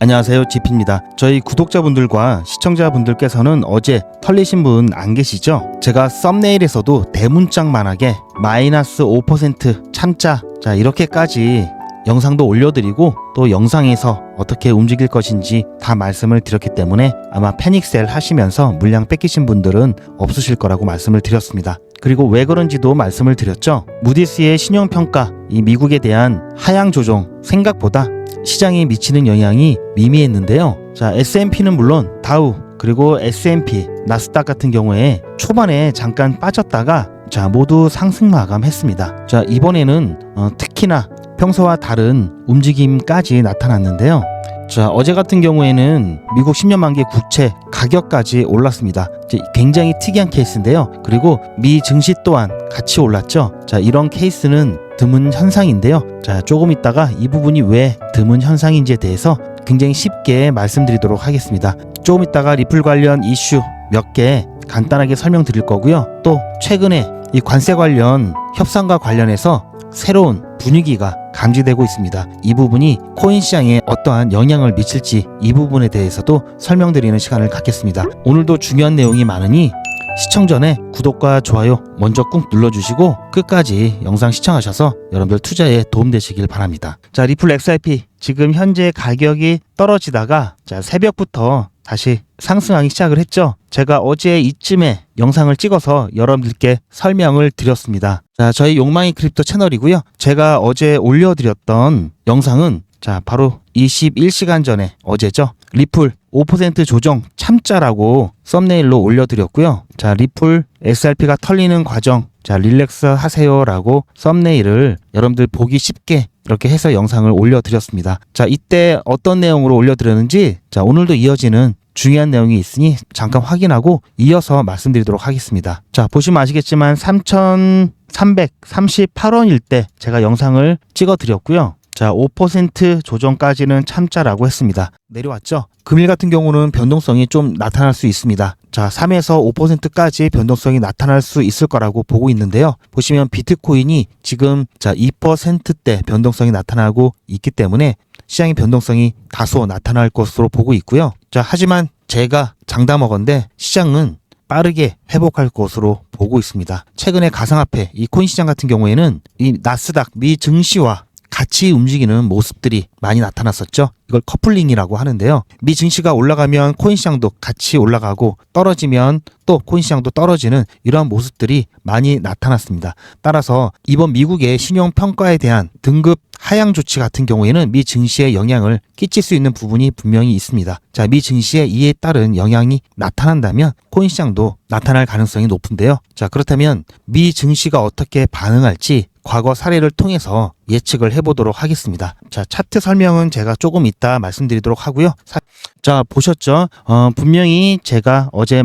안녕하세요, 지피입니다. 저희 구독자분들과 시청자분들께서는 어제 털리신 분 안 계시죠? 제가 썸네일에서도 대문짝만하게 마이너스 5% 참자, 자 이렇게까지 영상도 올려드리고 또 영상에서 어떻게 움직일 것인지 다 말씀을 드렸기 때문에 아마 패닉셀 하시면서 물량 뺏기신 분들은 없으실 거라고 말씀을 드렸습니다. 그리고 왜 그런지도 말씀을 드렸죠. 무디스의 신용평가, 이 미국에 대한 하향 조정 생각보다 시장에 미치는 영향이 미미했는데요. 자, S&P는 물론 다우 그리고 S&P, 나스닥 같은 경우에 초반에 잠깐 빠졌다가 자 모두 상승 마감했습니다. 자, 이번에는 특히나 평소와 다른 움직임까지 나타났는데요. 자, 어제 같은 경우에는 미국 10년 만기 국채 가격까지 올랐습니다. 굉장히 특이한 케이스인데요. 그리고 미 증시 또한 같이 올랐죠. 자, 이런 케이스는 드문 현상인데요. 자, 조금 있다가 이 부분이 왜 드문 현상인지에 대해서 굉장히 쉽게 말씀드리도록 하겠습니다. 조금 있다가 리플 관련 이슈 몇 개 간단하게 설명드릴 거고요. 또 최근에 이 관세 관련 협상과 관련해서 새로운 분위기가 감지되고 있습니다. 이 부분이 코인 시장에 어떠한 영향을 미칠지 이 부분에 대해서도 설명드리는 시간을 갖겠습니다. 오늘도 중요한 내용이 많으니 시청 전에 구독과 좋아요 먼저 꾹 눌러주시고 끝까지 영상 시청하셔서 여러분들 투자에 도움되시길 바랍니다. 자, 리플 XRP 지금 현재 가격이 떨어지다가 자 새벽부터 다시 상승하기 시작을 했죠. 제가 어제 이쯤에 영상을 찍어서 여러분들께 설명을 드렸습니다. 자, 저희 욕망의 크립토 채널이고요. 제가 어제 올려드렸던 영상은 자 바로 21시간 전에 어제죠. 리플 5% 조정 참자라고 썸네일로 올려드렸고요. 자, 리플 XRP가 털리는 과정, 자 릴렉스 하세요라고 썸네일을 여러분들 보기 쉽게 이렇게 해서 영상을 올려드렸습니다. 자, 이때 어떤 내용으로 올려드렸는지 자 오늘도 이어지는 중요한 내용이 있으니 잠깐 확인하고 이어서 말씀드리도록 하겠습니다. 자, 보시면 아시겠지만 3,338원일 때 제가 영상을 찍어드렸고요. 자, 5% 조정까지는 참자라고 했습니다. 내려왔죠? 금일 같은 경우는 변동성이 좀 나타날 수 있습니다. 자, 3에서 5%까지 변동성이 나타날 수 있을 거라고 보고 있는데요. 보시면 비트코인이 지금 자 2%대 변동성이 나타나고 있기 때문에 시장의 변동성이 다소 나타날 것으로 보고 있고요. 자, 하지만 제가 장담하건대 시장은 빠르게 회복할 것으로 보고 있습니다. 최근에 가상화폐, 이 코인 시장 같은 경우에는 이 나스닥, 미 증시와 같이 움직이는 모습들이 많이 나타났었죠. 이걸 커플링이라고 하는데요. 미 증시가 올라가면 코인 시장도 같이 올라가고 떨어지면 또 코인 시장도 떨어지는 이러한 모습들이 많이 나타났습니다. 따라서 이번 미국의 신용평가에 대한 등급 하향 조치 같은 경우에는 미 증시에 영향을 끼칠 수 있는 부분이 분명히 있습니다. 자, 미 증시에 이에 따른 영향이 나타난다면 코인 시장도 나타날 가능성이 높은데요. 자, 그렇다면 미 증시가 어떻게 반응할지 과거 사례를 통해서 예측을 해보도록 하겠습니다. 자, 차트 설명은 제가 조금 이따 말씀드리도록 하고요. 자, 보셨죠? 분명히 제가 어제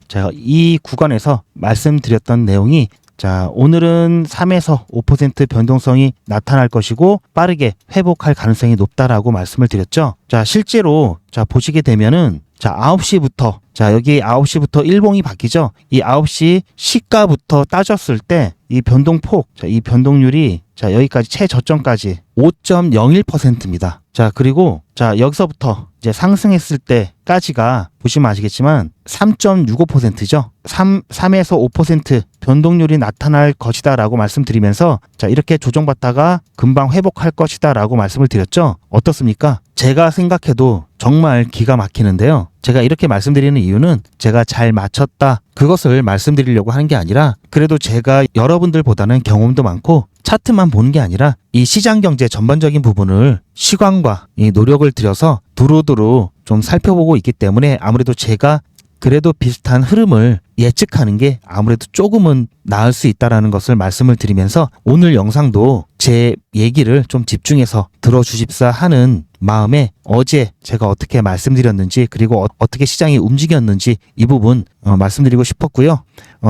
제가 이 구간에서 말씀드렸던 내용이 자, 오늘은 3에서 5% 변동성이 나타날 것이고 빠르게 회복할 가능성이 높다라고 말씀을 드렸죠. 자, 실제로 자 보시게 되면은 자 9시부터 자 여기 9시부터 일봉이 바뀌죠. 이 9시 시가부터 따졌을 때 이 변동폭, 자 이 변동률이 자 여기까지 최저점까지 5.01%입니다. 자, 그리고 자 여기서부터 이제 상승했을 때까지가 보시면 아시겠지만 3.65%죠. 3에서 5% 변동률이 나타날 것이다 라고 말씀드리면서 자 이렇게 조정받다가 금방 회복할 것이다 라고 말씀을 드렸죠. 어떻습니까? 제가 생각해도 정말 기가 막히는데요. 제가 이렇게 말씀드리는 이유는 제가 잘 맞췄다 그것을 말씀드리려고 하는 게 아니라 그래도 제가 여러분들보다는 경험도 많고 차트만 보는 게 아니라 이 시장 경제 전반적인 부분을 시간과 이 노력을 들여서 두루두루 좀 살펴보고 있기 때문에 아무래도 제가 그래도 비슷한 흐름을 예측하는 게 아무래도 조금은 나을 수 있다라는 것을 말씀을 드리면서 오늘 영상도 제 얘기를 좀 집중해서 들어주십사 하는 마음에 어제 제가 어떻게 말씀드렸는지 그리고 어떻게 시장이 움직였는지 이 부분 말씀드리고 싶었고요.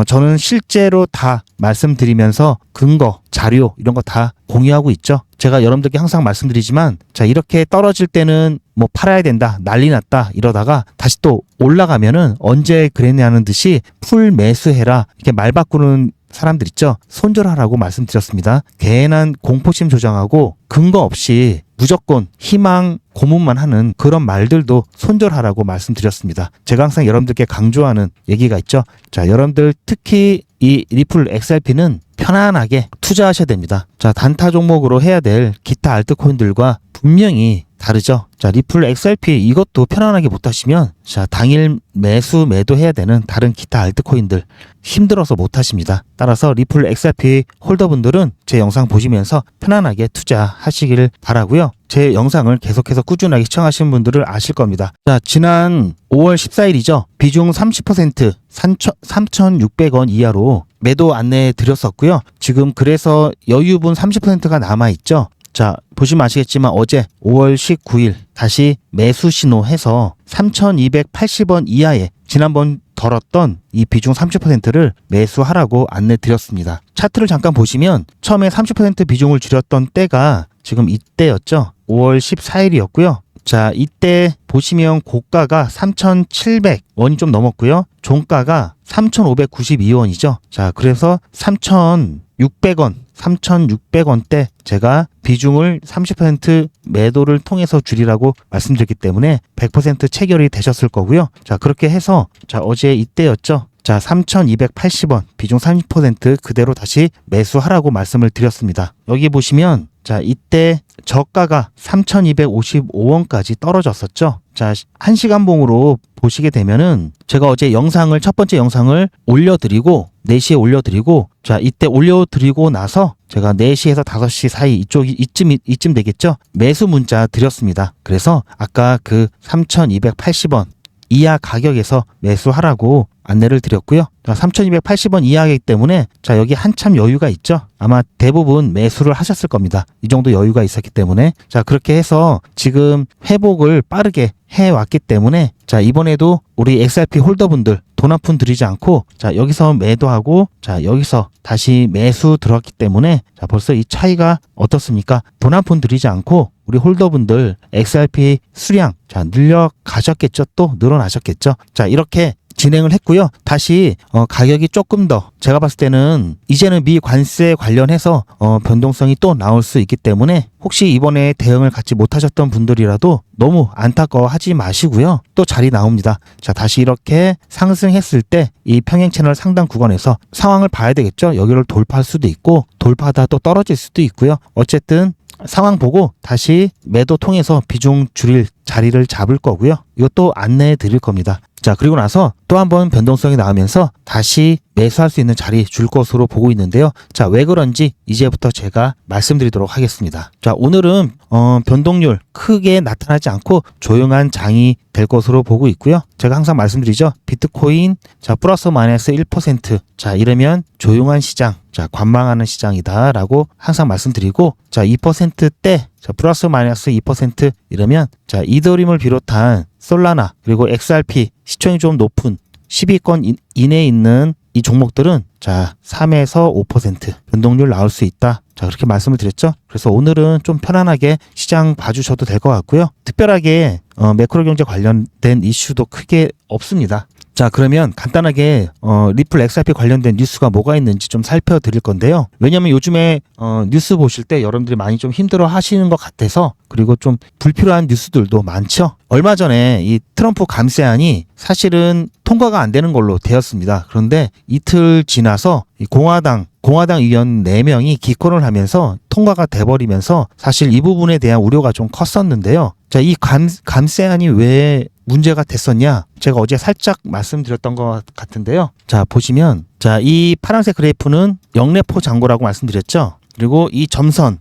저는 실제로 다 말씀드리면서 근거, 자료 이런 거 다 공유하고 있죠. 제가 여러분들께 항상 말씀드리지만 자 이렇게 떨어질 때는 뭐 팔아야 된다, 난리 났다 이러다가 다시 또 올라가면은 언제 그랬냐는 듯이 풀 매수해라 이렇게 말 바꾸는 사람들 있죠. 손절하라고 말씀드렸습니다. 괜한 공포심 조장하고 근거 없이 무조건 희망 고문만 하는 그런 말들도 손절하라고 말씀드렸습니다. 제가 항상 여러분들께 강조하는 얘기가 있죠. 자, 여러분들 특히 이 리플 XRP는 편안하게 투자하셔야 됩니다. 자, 단타 종목으로 해야 될 기타 알트코인들과 분명히 다르죠. 자, 리플 XRP 이것도 편안하게 못 하시면 자, 당일 매수 매도해야 되는 다른 기타 알트코인들 힘들어서 못 하십니다. 따라서 리플 XRP 홀더분들은 제 영상 보시면서 편안하게 투자하시길 바라고요. 제 영상을 계속해서 꾸준하게 시청하시는 분들은 아실 겁니다. 자, 지난 5월 14일이죠. 비중 30% 3,600원 이하로 매도 안내해 드렸었고요. 지금 그래서 여유분 30%가 남아있죠. 자, 보시면 아시겠지만 어제 5월 19일 다시 매수 신호해서 3,280원 이하에 지난번 덜었던 이 비중 30%를 매수하라고 안내 드렸습니다. 차트를 잠깐 보시면 처음에 30% 비중을 줄였던 때가 지금 이때였죠. 5월 14일이었고요. 자, 이때 보시면 고가가 3,700원이 좀 넘었고요. 종가가 3,592원이죠. 자, 그래서 3,600원대 제가 비중을 30% 매도를 통해서 줄이라고 말씀드렸기 때문에 100% 체결이 되셨을 거고요. 자, 그렇게 해서 자, 어제 이때였죠. 자, 3,280원 비중 30% 그대로 다시 매수하라고 말씀을 드렸습니다. 여기 보시면 자, 이때 저가가 3,255원까지 떨어졌었죠. 자, 1시간봉으로 보시게 되면은 제가 어제 영상을 첫 번째 영상을 올려드리고 4시에 올려드리고 자, 이때 올려드리고 나서 제가 4시에서 5시 사이 이쯤 되겠죠. 매수 문자 드렸습니다. 그래서 아까 그 3,280원 이하 가격에서 매수하라고 안내를 드렸고요. 자, 3,280원 이하이기 때문에 자, 여기 한참 여유가 있죠. 아마 대부분 매수를 하셨을 겁니다. 이 정도 여유가 있었기 때문에 자, 그렇게 해서 지금 회복을 빠르게 해왔기 때문에 자, 이번에도 우리 XRP 홀더분들 돈 한 푼 들이지 않고 자, 여기서 매도하고 자, 여기서 다시 매수 들어왔기 때문에 자, 벌써 이 차이가 어떻습니까? 돈 한 푼 들이지 않고 우리 홀더분들 XRP 수량 자, 늘려가셨겠죠. 또 늘어나셨겠죠. 자, 이렇게 진행을 했고요. 다시 가격이 조금 더 제가 봤을 때는 이제는 미 관세 관련해서 변동성이 또 나올 수 있기 때문에 혹시 이번에 대응을 갖지 못하셨던 분들이라도 너무 안타까워하지 마시고요. 또 자리 나옵니다. 자, 다시 이렇게 상승했을 때 이 평행 채널 상단 구간에서 상황을 봐야 되겠죠. 여기를 돌파할 수도 있고 돌파하다 또 떨어질 수도 있고요. 어쨌든 상황 보고 다시 매도 통해서 비중 줄일 자리를 잡을 거고요. 이것도 안내해 드릴 겁니다. 자, 그리고 나서 또 한 번 변동성이 나오면서 다시 매수할 수 있는 자리 줄 것으로 보고 있는데요. 자, 왜 그런지 이제부터 제가 말씀드리도록 하겠습니다. 자, 오늘은 변동률 크게 나타나지 않고 조용한 장이 될 것으로 보고 있고요. 제가 항상 말씀드리죠. 비트코인 자, 플러스 마이너스 1% 자, 이러면 조용한 시장, 자, 관망하는 시장이다라고 항상 말씀드리고 자, 2%대 자, 플러스 마이너스 2% 이러면 자, 이더리움을 비롯한 솔라나 그리고 XRP 시총이 좀 높은 10위권 이내에 있는 이 종목들은 자, 3에서 5% 변동률 나올 수 있다. 자, 그렇게 말씀을 드렸죠. 그래서 오늘은 좀 편안하게 시장 봐주셔도 될 것 같고요. 특별하게 매크로 경제 관련된 이슈도 크게 없습니다. 자, 그러면 간단하게 리플 XRP 관련된 뉴스가 뭐가 있는지 좀 살펴드릴 건데요. 왜냐면 요즘에 뉴스 보실 때 여러분들이 많이 좀 힘들어 하시는 것 같아서 그리고 좀 불필요한 뉴스들도 많죠. 얼마 전에 이 트럼프 감세안이 사실은 통과가 안 되는 걸로 되었습니다. 그런데 이틀 지나서 이 공화당 의원 4명이 기권을 하면서 통과가 돼버리면서 사실 이 부분에 대한 우려가 좀 컸었는데요. 자, 이 감세안이 왜 문제가 됐었냐? 제가 어제 살짝 말씀드렸던 것 같은데요. 자, 보시면 자, 이 파란색 그래프는 영래포 잔고라고 말씀드렸죠. 그리고 이 점선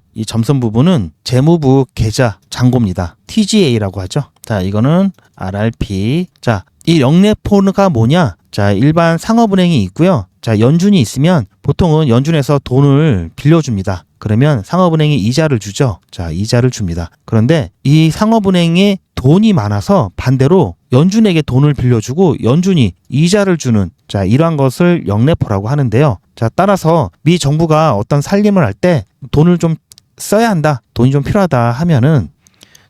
부분은 재무부 계좌 잔고입니다. TGA라고 하죠. 자, 이거는 RRP. 자, 이 영래포가 뭐냐? 자, 일반 상업은행이 있고요. 자, 연준이 있으면 보통은 연준에서 돈을 빌려줍니다. 그러면 상업은행이 이자를 주죠. 자, 이자를 줍니다. 그런데 이 상업은행에 돈이 많아서 반대로 연준에게 돈을 빌려주고 연준이 이자를 주는 자, 이러한 것을 영래포라고 하는데요. 자, 따라서 미 정부가 어떤 살림을 할 때 돈을 좀 써야 한다. 돈이 좀 필요하다 하면은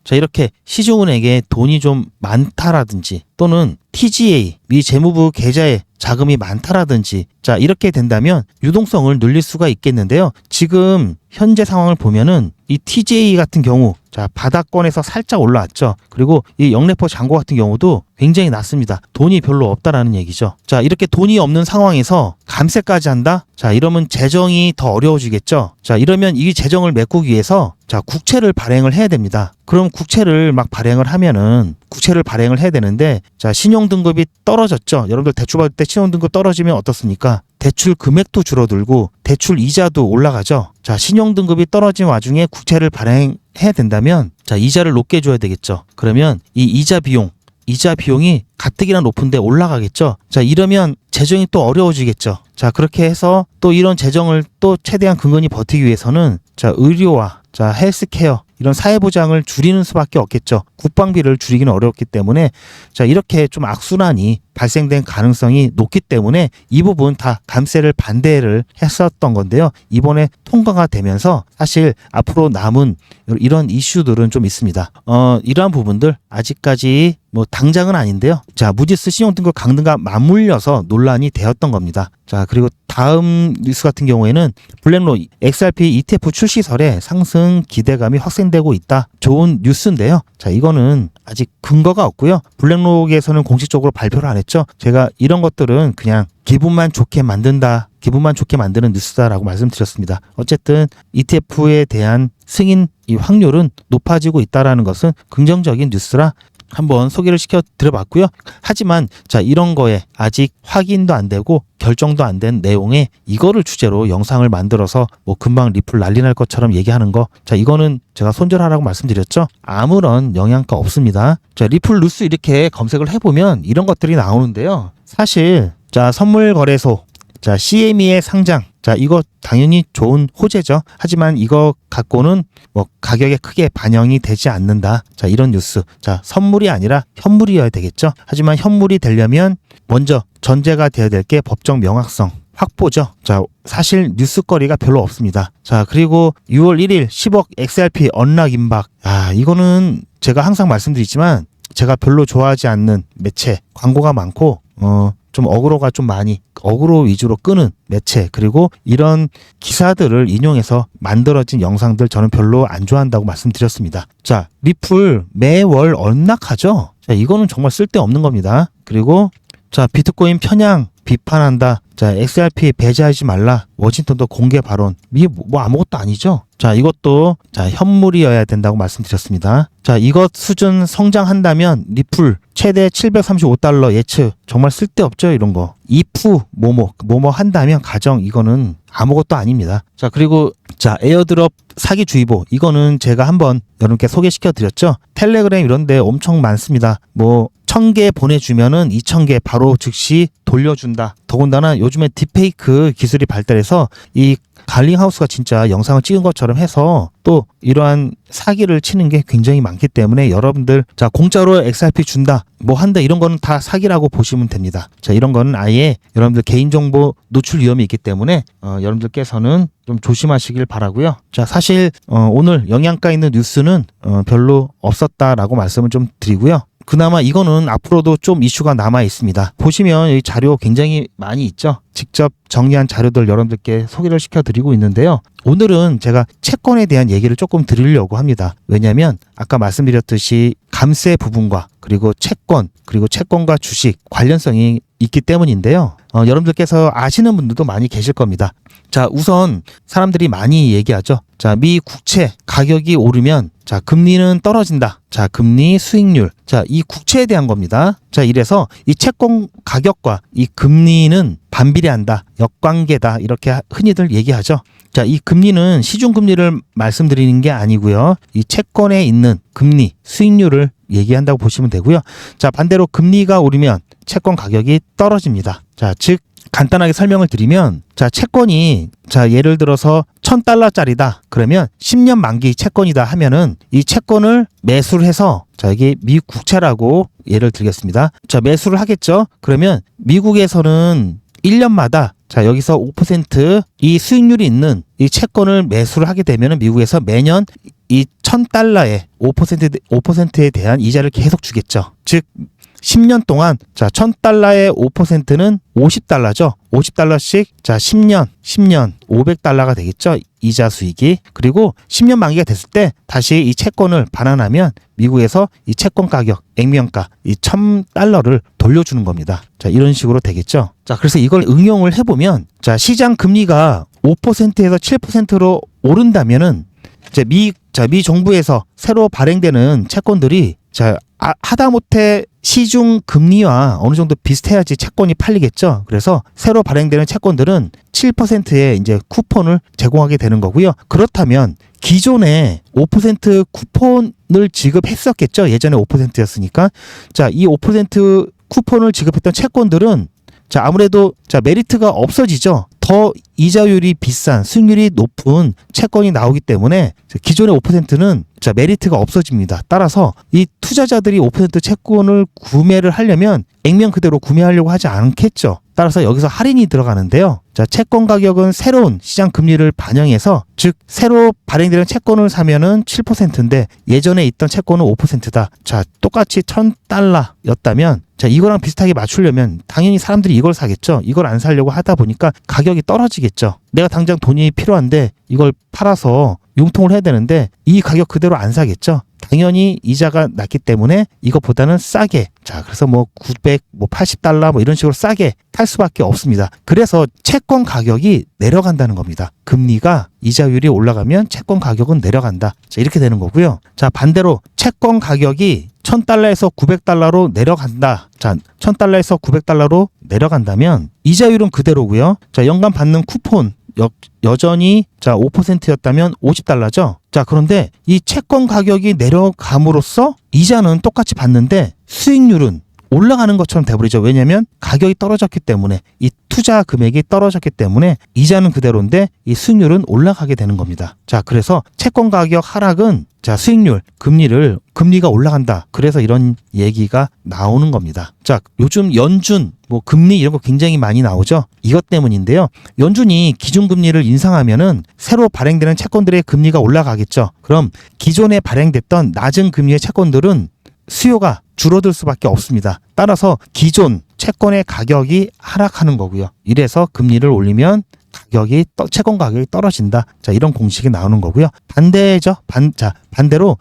자, 이렇게 시중은행에 돈이 좀 많다라든지 또는 TGA 미 재무부 계좌에 자금이 많다라든지 자 이렇게 된다면 유동성을 늘릴 수가 있겠는데요. 지금 현재 상황을 보면은 이 TJ 같은 경우 자 바닥권에서 살짝 올라왔죠. 그리고 이 영래포 잔고 같은 경우도 굉장히 낮습니다. 돈이 별로 없다라는 얘기죠. 자 이렇게 돈이 없는 상황에서 감세까지 한다? 자 이러면 재정이 더 어려워지겠죠. 자 이러면 이 재정을 메꾸기 위해서 자 국채를 발행을 해야 됩니다. 그럼 국채를 막 발행을 하면은 국채를 발행을 해야 되는데 자 신용등급이 떨어졌죠. 여러분들 대출 받을 때 신용등급 떨어지면 어떻습니까? 대출 금액도 줄어들고 대출 이자도 올라가죠. 자 신용등급이 떨어진 와중에 국채를 발행해야 된다면 자 이자를 높게 줘야 되겠죠. 그러면 이 이자 비용이 가뜩이나 높은데 올라가겠죠. 자 이러면 재정이 또 어려워지겠죠. 자 그렇게 해서 또 이런 재정을 또 최대한 근근히 버티기 위해서는 자 의료와 자 헬스케어 이런 사회보장을 줄이는 수밖에 없겠죠. 국방비를 줄이기는 어렵기 때문에 자 이렇게 좀 악순환이 발생된 가능성이 높기 때문에 이 부분 다 감세를 반대를 했었던 건데요. 이번에 통과가 되면서 사실 앞으로 남은 이런 이슈들은 좀 있습니다. 이러한 부분들 아직까지 뭐 당장은 아닌데요. 자 무지스 신용등급 강등과 맞물려서 논란이 되었던 겁니다. 자 그리고 다음 뉴스 같은 경우에는 블랙록 XRP ETF 출시설에 상승 기대감이 확산되고 있다. 좋은 뉴스인데요. 자 이거는 아직 근거가 없고요. 블랙록에서는 공식적으로 발표를 안 했죠. 제가 이런 것들은 그냥 기분만 좋게 만드는 뉴스다라고 말씀드렸습니다. 어쨌든 ETF에 대한 승인 이 확률은 높아지고 있다라는 것은 긍정적인 뉴스라 한번 소개를 시켜 드려봤고요. 하지만 자 이런 거에 아직 확인도 안 되고 결정도 안 된 내용에 이거를 주제로 영상을 만들어서 뭐 금방 리플 난리 날 것처럼 얘기하는 거 자 이거는 제가 손절하라고 말씀드렸죠. 아무런 영향가 없습니다. 자 리플 뉴스 이렇게 검색을 해보면 이런 것들이 나오는데요. 사실 자 선물거래소 자 CME의 상장 자 이거 당연히 좋은 호재죠. 하지만 이거 갖고는 뭐 가격에 크게 반영이 되지 않는다. 자 이런 뉴스 자 선물이 아니라 현물이어야 되겠죠. 하지만 현물이 되려면 먼저 전제가 되어야 될 게 법적 명확성 확보죠. 자 사실 뉴스거리가 별로 없습니다. 자 그리고 6월 1일 10억 XRP 언락 임박 이거는 제가 항상 말씀드리지만 제가 별로 좋아하지 않는 매체 광고가 많고 좀 어그로가 좀 많이 어그로 위주로 끄는 매체 그리고 이런 기사들을 인용해서 만들어진 영상들 저는 별로 안 좋아한다고 말씀드렸습니다. 자 리플 매월 언락하죠. 자 이거는 정말 쓸데없는 겁니다. 그리고 자 비트코인 편향 비판한다. 자 XRP 배제하지 말라. 워싱턴도 공개 발언. 이게 뭐 아무것도 아니죠. 자 이것도 자 현물이어야 된다고 말씀드렸습니다. 자 이것 수준 성장한다면 리플 최대 735달러 예측. 정말 쓸데없죠 이런 거. if 뭐뭐 한다면 가정 이거는 아무것도 아닙니다. 자 그리고 자 에어드롭 사기 주의보 이거는 제가 한번 여러분께 소개시켜 드렸죠. 텔레그램 이런 데 엄청 많습니다. 뭐 1000개 보내주면은 2000개 바로 즉시 돌려준다. 더군다나 요즘에 딥페이크 기술이 발달해서 이 갈링하우스가 진짜 영상을 찍은 것처럼 해서 또 이러한 사기를 치는 게 굉장히 많기 때문에 여러분들 자 공짜로 XRP 준다 뭐 한다 이런 거는 다 사기라고 보시면 됩니다. 자 이런 거는 아예 여러분들 개인정보 노출 위험이 있기 때문에 여러분들께서는 좀 조심하시길 바라고요. 자 사실 오늘 영양가 있는 뉴스는 별로 없었다라고 말씀을 좀 드리고요. 그나마 이거는 앞으로도 좀 이슈가 남아 있습니다. 보시면 이 자료 굉장히 많이 있죠. 직접 정리한 자료들 여러분들께 소개를 시켜드리고 있는데요. 오늘은 제가 채권에 대한 얘기를 조금 드리려고 합니다. 왜냐하면 아까 말씀드렸듯이 감세 부분과 그리고 채권 그리고 채권과 주식 관련성이 있기 때문인데요. 여러분들께서 아시는 분들도 많이 계실 겁니다. 자 우선 사람들이 많이 얘기하죠. 자 미 국채 가격이 오르면 자 금리는 떨어진다. 자 금리 수익률 자 이 국채에 대한 겁니다. 자 이래서 이 채권 가격과 이 금리는 반비례한다. 역관계다. 이렇게 흔히들 얘기하죠. 자 이 금리는 시중금리를 말씀드리는 게 아니고요. 이 채권에 있는 금리 수익률을 얘기한다고 보시면 되고요. 자 반대로 금리가 오르면 채권 가격이 떨어집니다. 자 즉 간단하게 설명을 드리면 자 채권이 자 예를 들어서 1000달러짜리다 그러면 10년 만기 채권이다 하면은 이 채권을 매수를 해서 자 이게 미국 국채라고 예를 들겠습니다. 자 매수를 하겠죠. 그러면 미국에서는 1년마다 자 여기서 5%이 수익률이 있는 이 채권을 매수를 하게 되면은 미국에서 매년 이 1000달러에 5%에 대한 이자를 계속 주겠죠. 즉 10년 동안 자, 1000달러의 5%는 50달러죠. 50달러씩 자, 10년 500달러가 되겠죠. 이자 수익이. 그리고 10년 만기가 됐을 때 다시 이 채권을 반환하면 미국에서 이 채권 가격, 액면가 이 1000달러를 돌려주는 겁니다. 자, 이런 식으로 되겠죠. 자, 그래서 이걸 응용을 해보면 자, 시장 금리가 5%에서 7%로 오른다면은 이제 미 정부에서 새로 발행되는 채권들이 자, 하다못해 시중 금리와 어느 정도 비슷해야지 채권이 팔리겠죠. 그래서 새로 발행되는 채권들은 7%의 이제 쿠폰을 제공하게 되는 거고요. 그렇다면 기존에 5% 쿠폰을 지급했었겠죠. 예전에 5%였으니까. 자, 이 5% 쿠폰을 지급했던 채권들은 자, 아무래도 자, 메리트가 없어지죠. 더 이자율이 비싼, 수익률이 높은 채권이 나오기 때문에 기존의 5%는 자, 메리트가 없어집니다. 따라서 이 투자자들이 5% 채권을 구매를 하려면 액면 그대로 구매하려고 하지 않겠죠. 따라서 여기서 할인이 들어가는데요. 자, 채권 가격은 새로운 시장 금리를 반영해서 즉 새로 발행되는 채권을 사면은 7%인데 예전에 있던 채권은 5%다. 자, 똑같이 1000달러였다면 자, 이거랑 비슷하게 맞추려면 당연히 사람들이 이걸 사겠죠. 이걸 안 사려고 하다 보니까 가격이 떨어지겠죠. 내가 당장 돈이 필요한데 이걸 팔아서 융통을 해야 되는데 이 가격 그대로 안 사겠죠. 당연히 이자가 낮기 때문에 이것보다는 싸게 자, 그래서 뭐 900, 뭐 80달러 뭐 이런 식으로 싸게 팔 수밖에 없습니다. 그래서 채권 가격이 내려간다는 겁니다. 금리가 이자율이 올라가면 채권 가격은 내려간다. 자, 이렇게 되는 거고요. 자, 반대로 채권 가격이 1000달러에서 900달러로 내려간다. 자, 1000달러에서 900달러로 내려간다면 이자율은 그대로고요. 자, 연간 받는 쿠폰 여전히 자, 5%였다면 50달러죠. 자, 그런데 이 채권 가격이 내려감으로써 이자는 똑같이 받는데 수익률은 올라가는 것처럼 돼버리죠. 왜냐하면 가격이 떨어졌기 때문에 이 투자 금액이 떨어졌기 때문에 이자는 그대로인데 이 수익률은 올라가게 되는 겁니다. 자, 그래서 채권 가격 하락은 자, 수익률, 금리가 올라간다. 그래서 이런 얘기가 나오는 겁니다. 자, 요즘 연준, 뭐 금리 이런 거 굉장히 많이 나오죠. 이것 때문인데요. 연준이 기준금리를 인상하면은 새로 발행되는 채권들의 금리가 올라가겠죠. 그럼 기존에 발행됐던 낮은 금리의 채권들은 수요가 줄어들 수밖에 없습니다. 따라서 기존 채권의 가격이 하락하는 거고요. 이래서 금리를 올리면 채권 가격이 떨어진다. 자, 이런 공식이 나오는 거고요. 반대죠. 반대로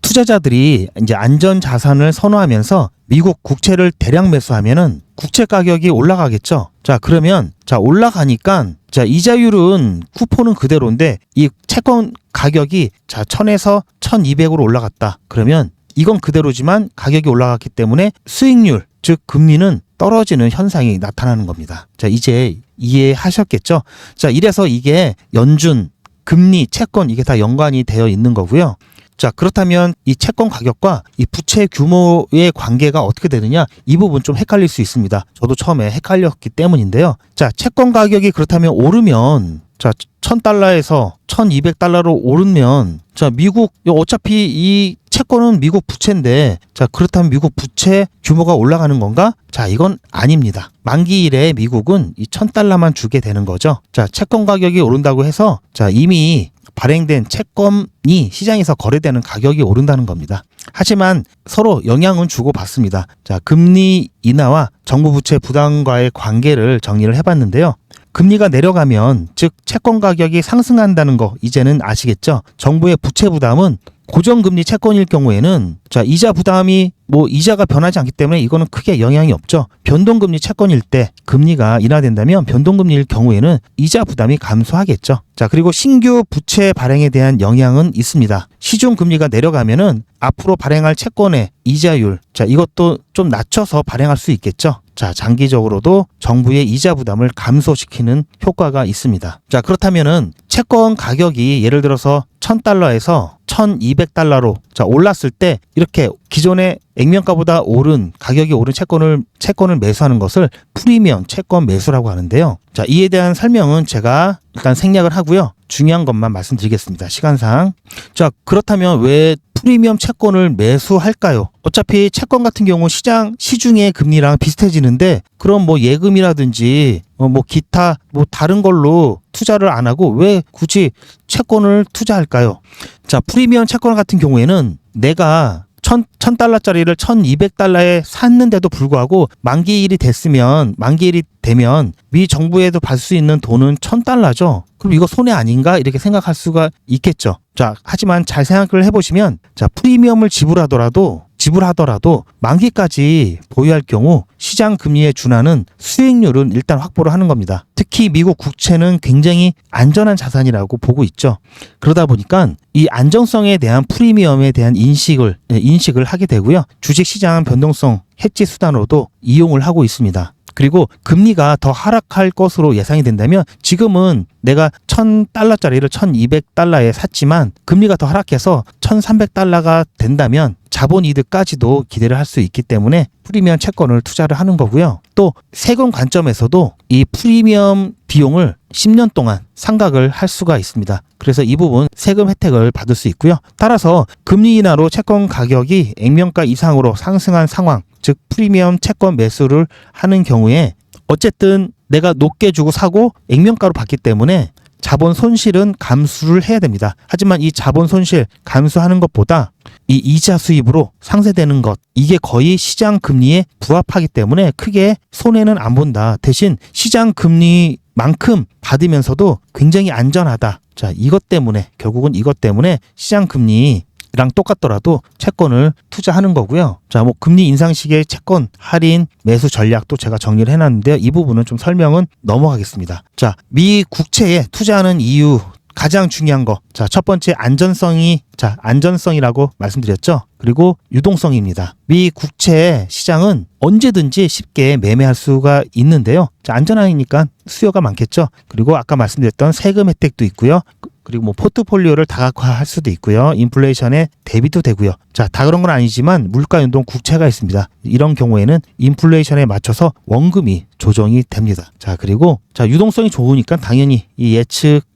투자자들이 이제 안전 자산을 선호하면서 미국 국채를 대량 매수하면은 국채 가격이 올라가겠죠. 자, 그러면 자, 올라가니까 자, 이자율은 쿠폰은 그대로인데 이 채권 가격이 자, 1000에서 1200으로 올라갔다. 그러면 이건 그대로지만 가격이 올라갔기 때문에 수익률, 즉 금리는 떨어지는 현상이 나타나는 겁니다. 자, 이제 이해하셨겠죠? 자, 이래서 이게 연준, 금리, 채권 이게 다 연관이 되어 있는 거고요. 자, 그렇다면 이 채권 가격과 이 부채 규모의 관계가 어떻게 되느냐? 이 부분 좀 헷갈릴 수 있습니다. 저도 처음에 헷갈렸기 때문인데요. 자, 채권 가격이 그렇다면 오르면 자, 1000달러에서 1200달러로 오르면 자, 미국 어차피 이 채권은 미국 부채인데 자, 그렇다면 미국 부채 규모가 올라가는 건가? 자, 이건 아닙니다. 만기일에 미국은 이 1000달러만 주게 되는 거죠. 자, 채권 가격이 오른다고 해서 자, 이미 발행된 채권이 시장에서 거래되는 가격이 오른다는 겁니다. 하지만 서로 영향은 주고받습니다. 자, 금리 인하와 정부 부채 부담과의 관계를 정리를 해봤는데요. 금리가 내려가면 즉 채권 가격이 상승한다는 거 이제는 아시겠죠? 정부의 부채 부담은 고정금리 채권일 경우에는 자, 이자 부담이 뭐 이자가 변하지 않기 때문에 이거는 크게 영향이 없죠. 변동금리 채권일 때 금리가 인하된다면 변동금리일 경우에는 이자 부담이 감소하겠죠. 자, 그리고 신규 부채 발행에 대한 영향은 있습니다. 시중 금리가 내려가면은 앞으로 발행할 채권의 이자율 자, 이것도 좀 낮춰서 발행할 수 있겠죠. 자, 장기적으로도 정부의 이자 부담을 감소시키는 효과가 있습니다. 자, 그렇다면은 채권 가격이 예를 들어서 1000달러에서 1200달러로 자, 올랐을 때 이렇게 기존의 액면가보다 가격이 오른 채권을 매수하는 것을 프리미엄 채권 매수라고 하는데요. 자, 이에 대한 설명은 제가 일단 생략을 하고요. 중요한 것만 말씀드리겠습니다. 시간상. 자, 그렇다면 왜 프리미엄 채권을 매수할까요? 어차피 채권 같은 경우 시중의 금리랑 비슷해지는데 그럼 뭐 예금이라든지 뭐 기타 뭐 다른 걸로 투자를 안 하고 왜 굳이 채권을 투자할까요? 자, 프리미엄 채권 같은 경우에는 내가 $1,000짜리를 $1,200에 샀는데도 불구하고 만기일이 되면 미 정부에도 받을 수 있는 돈은 $1,000죠. 그럼 이거 손해 아닌가? 이렇게 생각할 수가 있겠죠. 자, 하지만 잘 생각을 해보시면, 자, 프리미엄을 지불하더라도 만기까지 보유할 경우 시장 금리에 준하는 수익률은 일단 확보를 하는 겁니다. 특히 미국 국채는 굉장히 안전한 자산이라고 보고 있죠. 그러다 보니까 이 안정성에 대한 프리미엄에 대한 인식을 하게 되고요. 주식시장 변동성 해지 수단으로도 이용을 하고 있습니다. 그리고 금리가 더 하락할 것으로 예상이 된다면, 지금은 내가 $1,000짜리를 $1,200에 샀지만 금리가 더 하락해서 $1,300가 된다면 자본 이득까지도 기대를 할 수 있기 때문에 프리미엄 채권을 투자를 하는 거고요. 또 세금 관점에서도 이 프리미엄 비용을 10년 동안 상각을 할 수가 있습니다. 그래서 이 부분 세금 혜택을 받을 수 있고요. 따라서 금리 인하로 채권 가격이 액면가 이상으로 상승한 상황, 즉 프리미엄 채권 매수를 하는 경우에 어쨌든 내가 높게 주고 사고 액면가로 받기 때문에 자본 손실은 감수를 해야 됩니다. 하지만 이 자본 손실 감수하는 것보다 이 이자 수입으로 상쇄되는 것, 이게 거의 시장 금리에 부합하기 때문에 크게 손해는 안 본다. 대신 시장 금리만큼 받으면서도 굉장히 안전하다. 자, 결국은 이것 때문에 시장 금리랑 똑같더라도 채권을 투자하는 거고요. 자, 뭐 금리 인상 시기의 채권 할인 매수 전략도 제가 정리를 해놨는데요. 이 부분은 좀 설명은 넘어가겠습니다. 자, 미 국채에 투자하는 이유 가장 중요한 거. 자, 첫 번째 안전성이라고 말씀드렸죠. 그리고 유동성입니다. 미 국채 시장은 언제든지 쉽게 매매할 수가 있는데요. 자, 안전하니까 수요가 많겠죠. 그리고 아까 말씀드렸던 세금 혜택도 있고요. 그리고 뭐 포트폴리오를 다각화할 수도 있고요. 인플레이션에 대비도 되고요. 자, 다 그런 건 아니지만 물가 연동 국채가 있습니다. 이런 경우에는 인플레이션에 맞춰서 원금이 조정이 됩니다. 자, 그리고 유동성이 좋으니까 당연히 이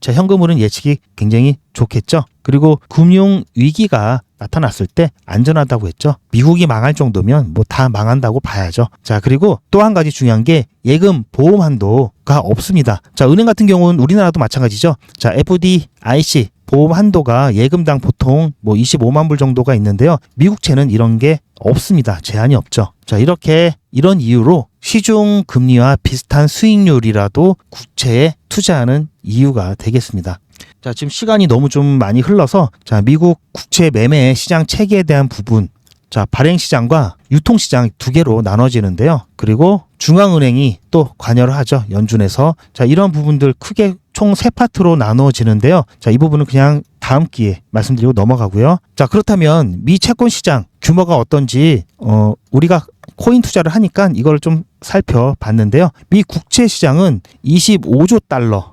현금흐름 예측이 굉장히 좋겠죠. 그리고 금융 위기가 나타났을 때 안전하다고 했죠. 미국이 망할 정도면 뭐 다 망한다고 봐야죠. 자, 그리고 또 한 가지 중요한 게 예금 보험 한도가 없습니다. 자, 은행 같은 경우는 우리나라도 마찬가지죠. 자, FDIC 보험 한도가 예금당 보통 뭐 25만 불 정도가 있는데요. 미국채는 이런 게 없습니다. 제한이 없죠. 자, 이런 이유로 시중 금리와 비슷한 수익률이라도 국채에 투자하는 이유가 되겠습니다. 자, 지금 시간이 너무 좀 많이 흘러서, 자, 미국 국채 매매 시장 체계에 대한 부분, 자, 발행 시장과 유통 시장 두 개로 나눠지는데요. 그리고 중앙은행이 또 관여를 하죠. 연준에서. 자, 이런 부분들 크게 총 3파트로 나눠지는데요. 자, 이 부분은 그냥 다음 기회에 말씀드리고 넘어가고요. 자, 그렇다면 미 채권 시장 규모가 어떤지 우리가 코인 투자를 하니까 이걸 좀 살펴봤는데요. 미 국채 시장은 25조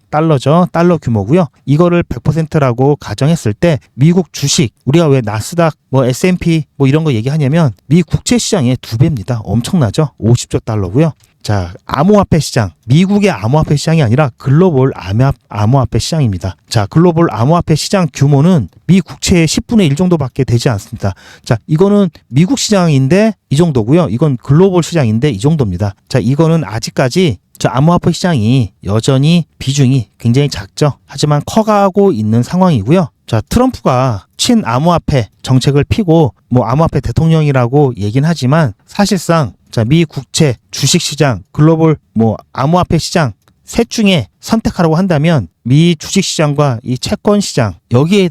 달러죠. 달러 규모고요. 이거를 100%라고 가정했을 때 미국 주식, 우리가 왜 나스닥, 뭐 S&P 뭐 이런 거 얘기하냐면 미 국채 시장의 2배입니다. 엄청나죠. 50조 달러고요. 자, 암호화폐 시장, 미국의 암호화폐 시장이 아니라 글로벌 암호화폐 시장입니다. 자, 글로벌 암호화폐 시장 규모는 미 국채의 10분의 1 정도밖에 되지 않습니다. 자, 이거는 미국 시장인데 이 정도고요. 이건 글로벌 시장인데 이 정도입니다. 자, 이거는 아직까지 암호화폐 시장이 여전히 비중이 굉장히 작죠. 하지만 커가고 있는 상황이고요. 자, 트럼프가 친암호화폐 정책을 피고 뭐 암호화폐 대통령이라고 얘기는 하지만 사실상 미 국채, 주식시장, 글로벌 암호화폐 시장 셋 중에 선택하라고 한다면 미 주식시장과 이 채권시장 여기에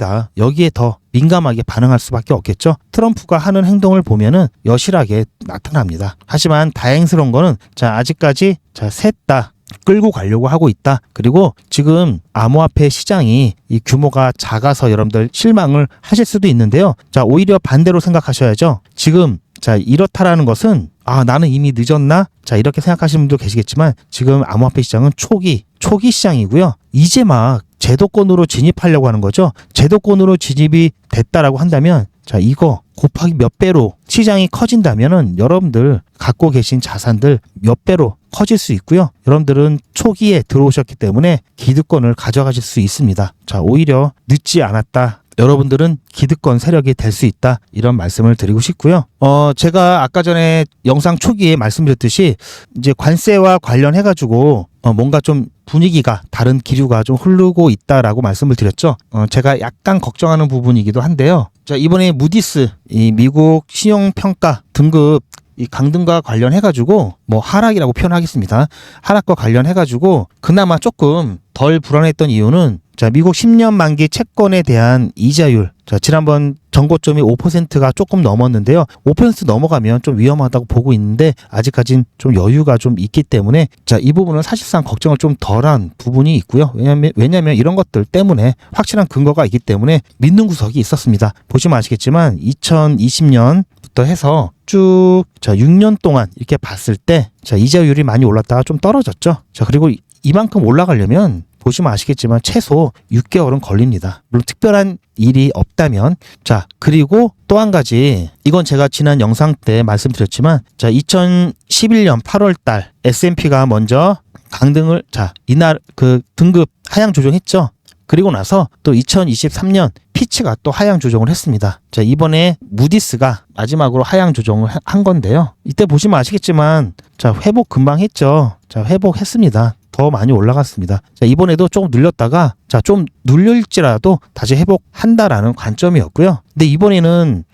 더 민감하게 반응할 수밖에 없겠죠. 트럼프가 하는 행동을 보면은 여실하게 나타납니다. 하지만 다행스러운 거는 아직까지 셋 다 끌고 가려고 하고 있다. 그리고 지금 암호화폐 시장이 이 규모가 작아서 여러분들 실망을 하실 수도 있는데요. 오히려 반대로 생각하셔야죠. 지금 이렇다라는 것은 나는 이미 늦었나? 이렇게 생각하시는 분도 계시겠지만 지금 암호화폐 시장은 초기 시장이고요. 이제 막 제도권으로 진입하려고 하는 거죠. 제도권으로 진입이 됐다라고 한다면 이거 곱하기 몇 배로 시장이 커진다면은 여러분들 갖고 계신 자산들 몇 배로 커질 수 있고요. 여러분들은 초기에 들어오셨기 때문에 기득권을 가져가실 수 있습니다. 오히려 늦지 않았다. 여러분들은 기득권 세력이 될 수 있다, 이런 말씀을 드리고 싶고요. 제가 아까 전에 영상 초기에 말씀드렸듯이 이제 관세와 관련해 가지고 뭔가 좀 분위기가 다른 기류가 좀 흐르고 있다라고 말씀을 드렸죠. 제가 약간 걱정하는 부분이기도 한데요. 자, 이번에 무디스, 이 미국 신용평가 등급 이 강등과 관련해가지고 뭐 하락이라고 표현하겠습니다. 하락과 관련해가지고 그나마 조금 덜 불안했던 이유는, 자, 미국 10년 만기 채권에 대한 이자율, 자, 지난번 전고점이 5%가 조금 넘었는데요. 5% 넘어가면 좀 위험하다고 보고 있는데 아직까진 좀 여유가 좀 있기 때문에, 자, 이 부분은 사실상 걱정을 좀 덜한 부분이 있고요. 왜냐면 이런 것들 때문에 확실한 근거가 있기 때문에 믿는 구석이 있었습니다. 보시면 아시겠지만 2020년부터 해서 쭉, 자, 6년 동안 이렇게 봤을 때, 자, 이자율이 많이 올랐다가 좀 떨어졌죠. 자, 그리고 이만큼 올라가려면 보시면 아시겠지만 최소 6개월은 걸립니다. 물론 특별한 일이 없다면. 자, 그리고 또 한 가지, 이건 제가 지난 영상 때 말씀드렸지만, 자, 2011년 8월 달 S&P가 먼저 강등을, 자, 이날 그 등급 하향 조정했죠. 그리고 나서 또 2023년 피치가 또 하향 조정을 했습니다. 자, 이번에 무디스가 마지막으로 하향 조정을 한 건데요. 이때 보시면 아시겠지만, 자, 회복 금방 했죠. 자, 회복했습니다. 더 많이 올라갔습니다. 자, 이번에도 조금 눌렸다가, 자, 좀 눌릴지라도 다시 회복한다라는 관점이었고요. 근데 이번에는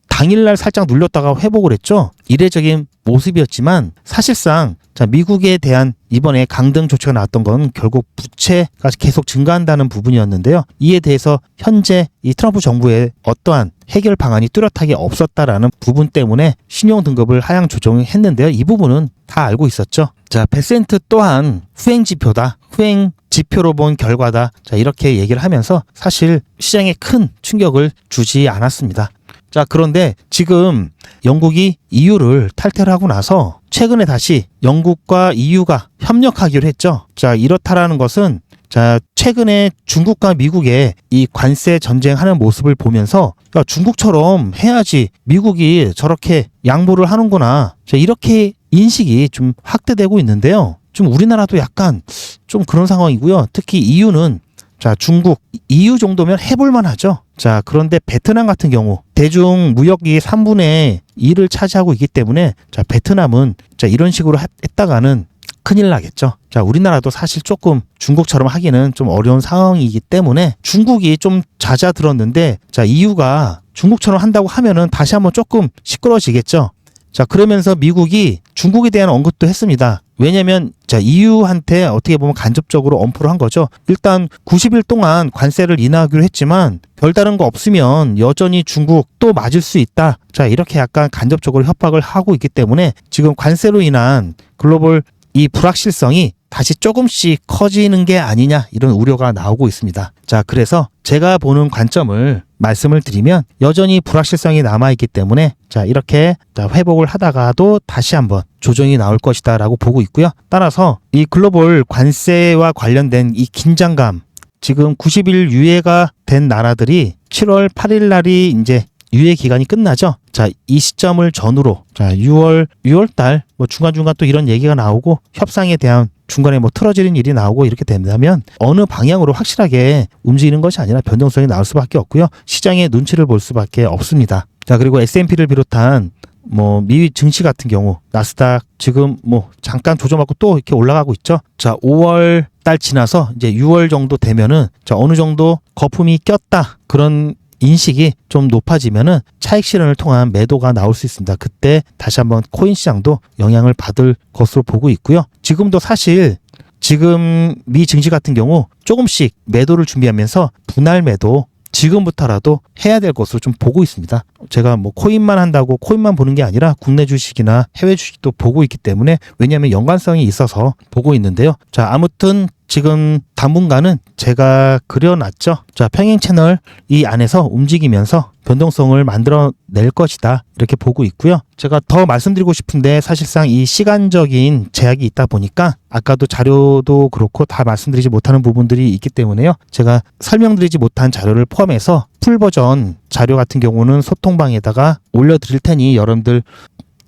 당일날 살짝 눌렸다가 회복을 했죠. 이례적인 모습이었지만 사실상, 자, 미국에 대한 이번에 강등 조치가 나왔던 건 결국 부채가 계속 증가한다는 부분이었는데요. 이에 대해서 현재 이 트럼프 정부의 어떠한 해결 방안이 뚜렷하게 없었다라는 부분 때문에 신용 등급을 하향 조정했는데요. 이 부분은 다 알고 있었죠. 자, 베센트 또한 후행 지표다, 후행 지표로 본 결과다, 자, 이렇게 얘기를 하면서 사실 시장에 큰 충격을 주지 않았습니다. 자, 그런데 지금 영국이 EU를 탈퇴를 하고 나서 최근에 다시 영국과 EU가 협력하기로 했죠. 자, 이렇다라는 것은, 자, 최근에 중국과 미국의 이 관세 전쟁하는 모습을 보면서, 야, 중국처럼 해야지 미국이 저렇게 양보를 하는구나, 자, 이렇게 인식이 좀 확대되고 있는데요. 좀 우리나라도 약간 좀 그런 상황이고요. 특히 EU는, 자, 중국, EU 정도면 해볼만 하죠. 자, 그런데 베트남 같은 경우 대중 무역이 3분의 1을 차지하고 있기 때문에, 자, 베트남은, 자, 이런 식으로 했다가는 큰일 나겠죠. 자, 우리나라도 사실 조금 중국처럼 하기는 좀 어려운 상황이기 때문에 중국이 좀 잦아들었는데, 자, EU가 중국처럼 한다고 하면은 다시 한번 조금 시끄러워지겠죠. 자, 그러면서 미국이 중국에 대한 언급도 했습니다. 왜냐면, 자, EU한테 어떻게 보면 간접적으로 엄포를 한 거죠. 일단 90일 동안 관세를 인하하기로 했지만 별다른 거 없으면 여전히 중국 또 맞을 수 있다. 자, 이렇게 약간 간접적으로 협박을 하고 있기 때문에 지금 관세로 인한 글로벌 이 불확실성이 다시 조금씩 커지는 게 아니냐, 이런 우려가 나오고 있습니다. 자, 그래서 제가 보는 관점을 말씀을 드리면 여전히 불확실성이 남아있기 때문에, 자, 이렇게, 자, 회복을 하다가도 다시 한번 조정이 나올 것이다 라고 보고 있고요. 따라서 이 글로벌 관세와 관련된 이 긴장감, 지금 90일 유예가 된 나라들이 7월 8일 날이 이제 유예 기간이 끝나죠. 자, 이 시점을 전후로, 자, 6월 달 뭐 중간중간 또 이런 얘기가 나오고 협상에 대한 중간에 뭐 틀어지는 일이 나오고 이렇게 된다면 어느 방향으로 확실하게 움직이는 것이 아니라 변동성이 나올 수밖에 없고요. 시장의 눈치를 볼 수밖에 없습니다. 자, 그리고 S&P를 비롯한 뭐 미 증시 같은 경우 나스닥 지금 뭐 잠깐 조정받고 또 이렇게 올라가고 있죠. 자, 5월 달 지나서 이제 6월 정도 되면은, 자, 어느 정도 거품이 꼈다, 그런 인식이 좀 높아지면은 차익 실현을 통한 매도가 나올 수 있습니다. 그때 다시 한번 코인 시장도 영향을 받을 것으로 보고 있고요. 지금도 사실 지금 미 증시 같은 경우 조금씩 매도를 준비하면서 분할 매도 지금부터라도 해야 될 것으로 좀 보고 있습니다. 제가 뭐 코인만 한다고 코인만 보는 게 아니라 국내 주식이나 해외 주식도 보고 있기 때문에, 왜냐하면 연관성이 있어서 보고 있는데요. 자, 아무튼 지금 당분간은 제가 그려놨죠. 자, 평행 채널 이 안에서 움직이면서 변동성을 만들어낼 것이다, 이렇게 보고 있고요. 제가 더 말씀드리고 싶은데 사실상 이 시간적인 제약이 있다 보니까 아까도 자료도 그렇고 다 말씀드리지 못하는 부분들이 있기 때문에요. 제가 설명드리지 못한 자료를 포함해서 풀 버전 자료 같은 경우는 소통방에다가 올려드릴 테니 여러분들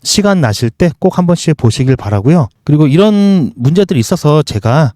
시간 나실 때 꼭 한 번씩 보시길 바라고요. 그리고 이런 문제들이 있어서 제가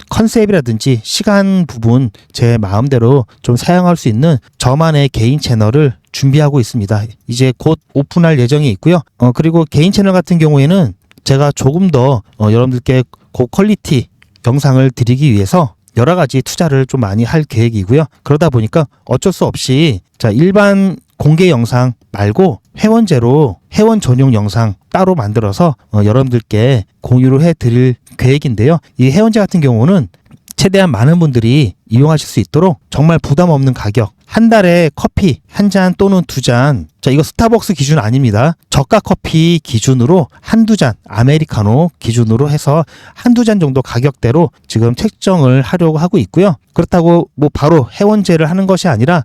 컨셉이라든지 시간 부분 제 마음대로 좀 사용할 수 있는 저만의 개인 채널을 준비하고 있습니다. 이제 곧 오픈할 예정이 있고요. 그리고 개인 채널 같은 경우에는 제가 조금 더 여러분들께 고퀄리티 영상을 드리기 위해서 여러 가지 투자를 좀 많이 할 계획이고요. 그러다 보니까 어쩔 수 없이 일반 공개 영상 말고 회원제로 회원 전용 영상 따로 만들어서 여러분들께 공유를 해드릴 계획인데요. 이 회원제 같은 경우는 최대한 많은 분들이 이용하실 수 있도록 정말 부담 없는 가격, 한 달에 커피 한 잔 또는 두 잔, 이거 스타벅스 기준 아닙니다. 저가 커피 기준으로 한두 잔, 아메리카노 기준으로 해서 한두 잔 정도 가격대로 지금 책정을 하려고 하고 있고요. 그렇다고 뭐 바로 회원제를 하는 것이 아니라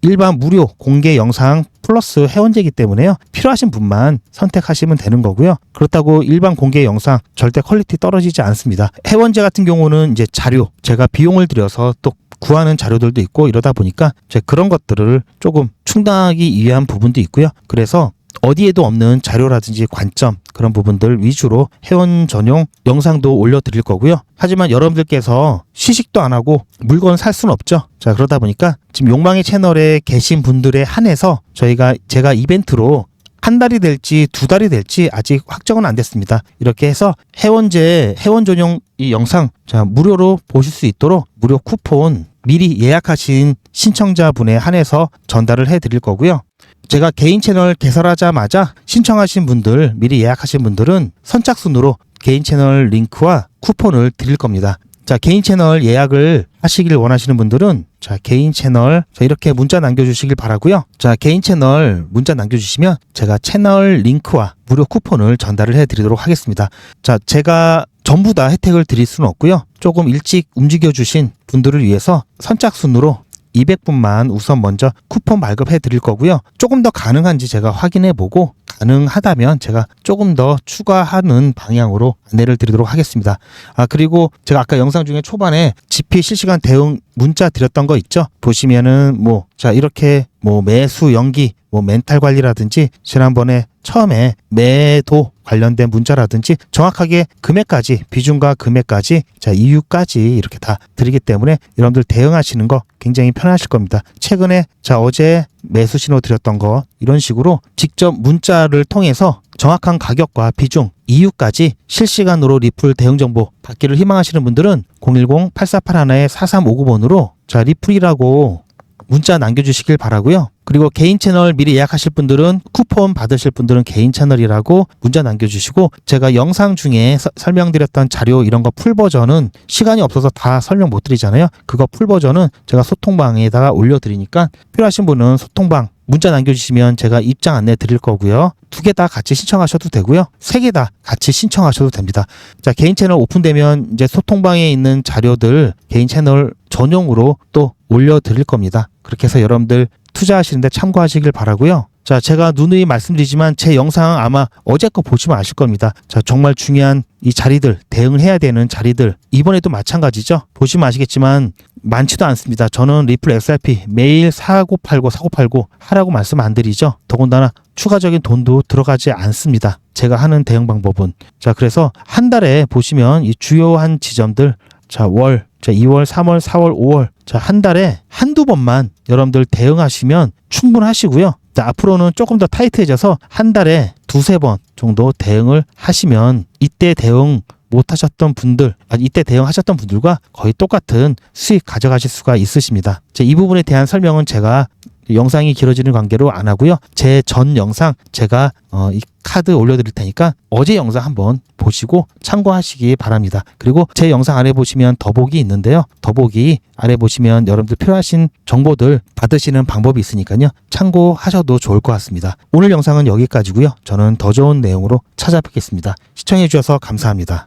일반 무료 공개 영상 플러스 회원제이기 때문에요. 필요하신 분만 선택하시면 되는 거고요. 그렇다고 일반 공개 영상 절대 퀄리티 떨어지지 않습니다. 회원제 같은 경우는 이제 자료, 제가 비용을 들여서 또 구하는 자료들도 있고 이러다 보니까 그런 것들을 조금 충당하기 위한 부분도 있고요. 그래서 어디에도 없는 자료라든지 관점 그런 부분들 위주로 회원 전용 영상도 올려드릴 거고요. 하지만 여러분들께서 시식도 안 하고 물건 살 수는 없죠. 그러다 보니까 지금 욕망의 채널에 계신 분들에 한해서 제가 이벤트로 한 달이 될지 두 달이 될지 아직 확정은 안 됐습니다. 이렇게 해서 회원 전용 이 영상 무료로 보실 수 있도록 무료 쿠폰 미리 예약하신 신청자분에 한해서 전달을 해드릴 거고요. 제가 개인 채널 개설하자마자 신청하신 분들, 미리 예약하신 분들은 선착순으로 개인 채널 링크와 쿠폰을 드릴 겁니다. 개인 채널 예약을 하시길 원하시는 분들은 개인 채널 이렇게 문자 남겨주시길 바라고요. 개인 채널 문자 남겨주시면 제가 채널 링크와 무료 쿠폰을 전달을 해드리도록 하겠습니다. 제가 전부 다 혜택을 드릴 수는 없고요. 조금 일찍 움직여주신 분들을 위해서 선착순으로 200분만 우선 먼저 쿠폰 발급해 드릴 거고요. 조금 더 가능한지 제가 확인해 보고 가능하다면 제가 조금 더 추가하는 방향으로 안내를 드리도록 하겠습니다. 그리고 제가 아까 영상 중에 초반에 GP 실시간 대응 문자 드렸던 거 있죠? 보시면은 이렇게 매수 연기, 멘탈 관리라든지 지난번에 처음에 매도 관련된 문자라든지 정확하게 금액까지, 비중과 금액까지, 이유까지 이렇게 다 드리기 때문에 여러분들 대응하시는 거 굉장히 편하실 겁니다. 최근에 어제 매수 신호 드렸던 거 이런 식으로 직접 문자를 통해서 정확한 가격과 비중, 이유까지 실시간으로 리플 대응 정보 받기를 희망하시는 분들은 010-8481-4359번으로 리플이라고 문자 남겨주시길 바라고요. 그리고 개인 채널 미리 예약하실 분들은 쿠폰 받으실 분들은 개인 채널이라고 문자 남겨주시고 제가 영상 중에 설명드렸던 자료 이런 거 풀 버전은 시간이 없어서 다 설명 못 드리잖아요. 그거 풀 버전은 제가 소통방에다가 올려드리니까 필요하신 분은 소통방 문자 남겨주시면 제가 입장 안내 드릴 거고요. 2개 다 같이 신청하셔도 되고요. 3개 다 같이 신청하셔도 됩니다. 개인 채널 오픈되면 이제 소통방에 있는 자료들 개인 채널 전용으로 또 올려드릴 겁니다. 그렇게 해서 여러분들 투자하시는데 참고하시길 바라고요. 제가 누누이 말씀드리지만 제 영상 아마 어제 거 보시면 아실 겁니다. 정말 중요한 이 자리들, 대응을 해야 되는 자리들 이번에도 마찬가지죠. 보시면 아시겠지만 많지도 않습니다. 저는 리플 XRP 매일 사고 팔고 하라고 말씀 안 드리죠. 더군다나 추가적인 돈도 들어가지 않습니다. 제가 하는 대응 방법은. 그래서 한 달에 보시면 이 주요한 지점들 월, 2월, 3월, 4월, 5월 한 달에 한두 번만 여러분들 대응하시면 충분하시고요. 앞으로는 조금 더 타이트해져서 한 달에 2-3번 정도 대응을 하시면 이때 대응 못 하셨던 분들, 이때 대응하셨던 분들과 거의 똑같은 수익 가져가실 수가 있으십니다. 이 부분에 대한 설명은 제가 영상이 길어지는 관계로 안 하고요. 제 전 영상 제가 이 카드 올려드릴 테니까 어제 영상 한번 보시고 참고하시기 바랍니다. 그리고 제 영상 아래 보시면 더보기 있는데요. 더보기 아래 보시면 여러분들 필요하신 정보들 받으시는 방법이 있으니까요. 참고하셔도 좋을 것 같습니다. 오늘 영상은 여기까지고요. 저는 더 좋은 내용으로 찾아뵙겠습니다. 시청해 주셔서 감사합니다.